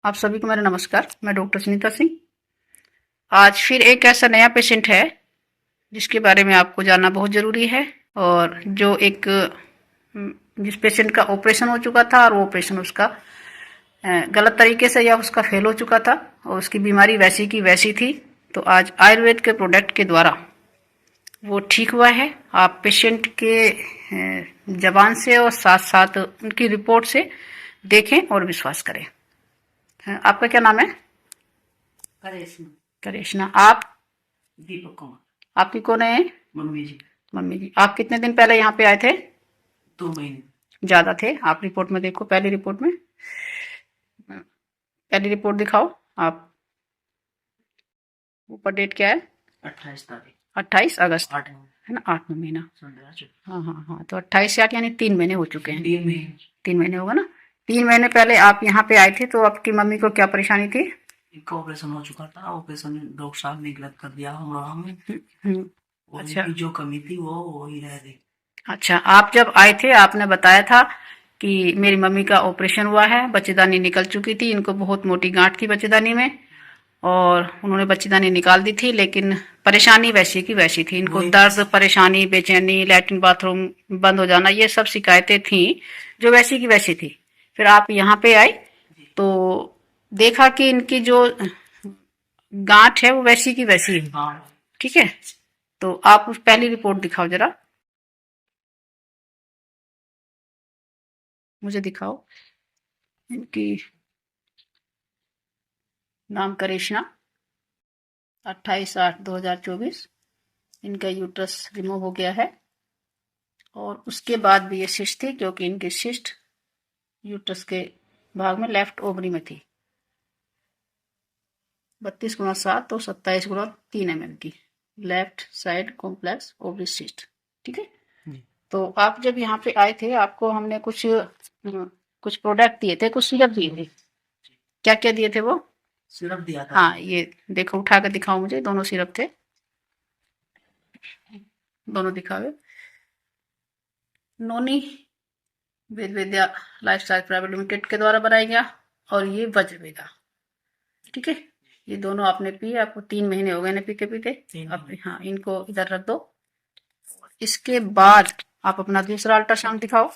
आप सभी को मेरा नमस्कार। मैं डॉक्टर सुनीता सिंह। आज फिर एक ऐसा नया पेशेंट है जिसके बारे में आपको जानना बहुत ज़रूरी है। और जो एक जिस पेशेंट का ऑपरेशन हो चुका था और वो ऑपरेशन उसका गलत तरीके से या उसका फेल हो चुका था और उसकी बीमारी वैसी की वैसी थी। तो आज आयुर्वेद के प्रोडक्ट के द्वारा वो ठीक हुआ है। आप पेशेंट के जबान से और साथ साथ उनकी रिपोर्ट से देखें और विश्वास करें। आपका क्या नाम है? करेशना। करेशना। आप? दीपक कुमार। आपकी कौन है? मम्मी जी। मम्मी जी। आप कितने दिन पहले यहाँ पे आए थे? 2 महीने। ज़्यादा थे। आप रिपोर्ट में देखो, पहली रिपोर्ट में, पहली रिपोर्ट दिखाओ आप। ऊपर डेट क्या है? 28 तारीख। 28 अगस्त 8 है ना, 8वां महीना। संध्या। हाँ हाँ हाँ, तो 28 से 8 यानी 3 महीने हो चुके हैं। 3 महीने। 3 महीने होगा ना। 3 महीने पहले आप यहाँ पे आए थे, तो आपकी मम्मी को क्या परेशानी थी? इनका ऑपरेशन हो चुका था। ऑपरेशन डॉक्टर साहब ने गलत कर दिया हम अच्छा जो कमी थी वो ही रह गई। अच्छा, आप जब आए थे आपने बताया था कि मेरी मम्मी का ऑपरेशन हुआ है, बच्चेदानी निकल चुकी थी, इनको बहुत मोटी गांठ थी बच्चेदानी में और उन्होंने बच्चेदानी निकाल दी थी, लेकिन परेशानी वैसी की वैसी थी। इनको दर्द, परेशानी, बेचैनी, लैट्रिन बाथरूम बंद हो जाना, ये सब शिकायतें थी जो वैसी की वैसी थी। फिर आप यहाँ पे आए तो देखा कि इनकी जो गांठ है वो वैसी की वैसी है। ठीक है, तो आप उस पहली रिपोर्ट दिखाओ जरा, मुझे दिखाओ। इनकी नाम करिश्मा, 28/8/2024 इनका यूट्रस रिमूव हो गया है। और उसके बाद भी ये सिस्ट थी, क्योंकि इनकी सिस्ट यूट्रस के भाग में लेफ्ट ओवरी में थी। 32x7 तो 27x3 mm की left side complex ovary cyst. ठीक है, तो आप जब यहाँ पे आए थे आपको हमने कुछ प्रोडक्ट दिए थे, कुछ सिरप दिए थे। क्या क्या दिए थे वो? सिरप दिया था। हाँ, ये देखो, उठा कर दिखाओ मुझे। दोनों सिरप थे, दोनों दिखावे। नोनी वेद विद्या लाइफस्टाइल प्राइवेट लिमिटेड के द्वारा बनाया गया, और ये वज्रवेदा। ठीक है, ये दोनों आपने पिए, आपको 3 महीने हो गए ना पीते पीते। आप हाँ, इनको इधर रख दो। इसके बाद आप अपना दूसरा अल्ट्रासाउंड दिखाओ,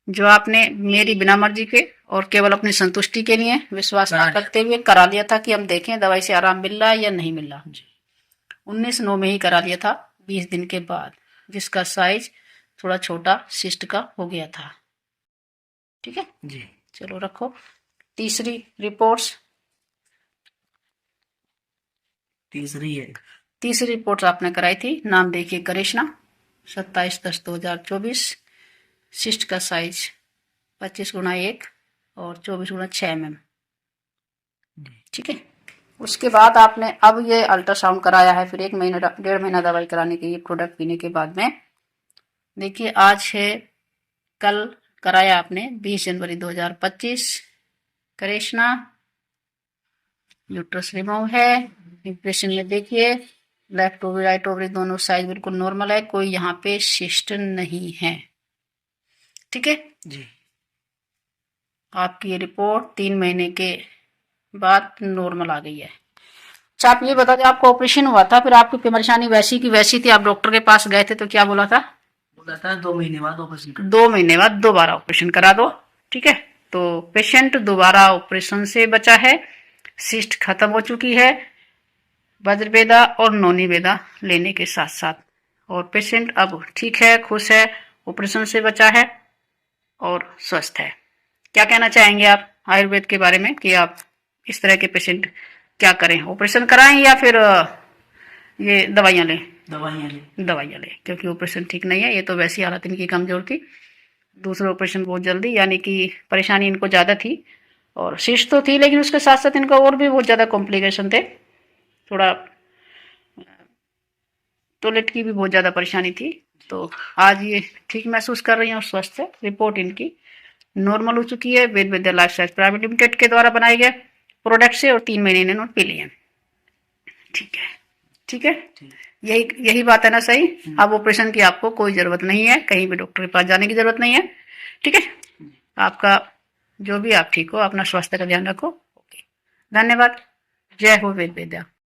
जो आपने मेरी बिना मर्जी के और केवल अपनी संतुष्टि के लिए विश्वास करते हुए करा लिया था कि हम देखें दवाई से आराम मिल रहा है या नहीं मिल रहा। 19/9 में ही करा लिया था, 20 दिन के बाद, जिसका साइज थोड़ा छोटा सिस्ट का हो गया था। ठीक है जी, चलो रखो। तीसरी रिपोर्ट्स, तीसरी रिपोर्ट आपने कराई थी, नाम देखिए करिश्मा, 27/10/2024। सिस्ट का साइज 25x1 और 24x6 mm। ठीक है, उसके बाद आपने अब ये अल्ट्रासाउंड कराया है, फिर 1 महीना 1.5 महीना दवाई कराने के, ये प्रोडक्ट पीने के बाद में। देखिए आज है, कल कराया आपने 20 जनवरी 2025। करिश्मा, यूट्रस रिमूव है। इम्प्रेशन में देखिए, लेफ्ट ओवरी राइट ओवरी दोनों साइज बिल्कुल नॉर्मल है, कोई यहाँ पे सिस्ट नहीं है। ठीक है जी। आपकी ये रिपोर्ट 3 महीने के बाद नॉर्मल आ गई है। अच्छा, आप ये बता दें, आपको ऑपरेशन हुआ था, फिर आपकी परेशानी वैसी की वैसी थी, आप डॉक्टर के पास गए थे तो क्या बोला था? बोला था 2 महीने बाद ऑपरेशन। 2 महीने बाद दोबारा ऑपरेशन करा दो। ठीक है, तो पेशेंट दोबारा ऑपरेशन से बचा है, सिस्ट खत्म हो चुकी है, वज्रवेदा और नोनी वेदा लेने के साथ साथ, और पेशेंट अब ठीक है, खुश है, ऑपरेशन से बचा है और स्वस्थ है। क्या कहना चाहेंगे आप आयुर्वेद के बारे में, कि आप इस तरह के पेशेंट क्या करें, ऑपरेशन कराएं या फिर ये दवाइयाँ लें? दवाइयाँ लें, क्योंकि ऑपरेशन ठीक नहीं है। ये तो वैसी हालत इनकी कमजोर थी, दूसरा ऑपरेशन बहुत जल्दी, यानी कि परेशानी इनको ज़्यादा थी, और सिस्ट तो थी लेकिन उसके साथ साथ इनको और भी बहुत ज़्यादा कॉम्प्लिकेशन थे। थोड़ा टॉयलेट की भी बहुत ज़्यादा परेशानी थी। तो आज ये ठीक महसूस कर रही हैं और स्वस्थ है। रिपोर्ट इनकी नॉर्मल हो चुकी है, वेद विद्या लाइफस्टाइल प्राइवेट लिमिटेड के द्वारा बनाए गए प्रोडक्ट से, और 3 महीने इन्होंने पी लिए। ठीक है, ठीक है, यही बात है ना? सही। अब ऑपरेशन की आपको कोई जरूरत नहीं है, कहीं भी डॉक्टर के पास जाने की जरूरत नहीं है। ठीक है, आपका जो भी आप ठीक हो, अपना स्वास्थ्य का ध्यान रखो। ओके, धन्यवाद। जय हो वेद विद्या।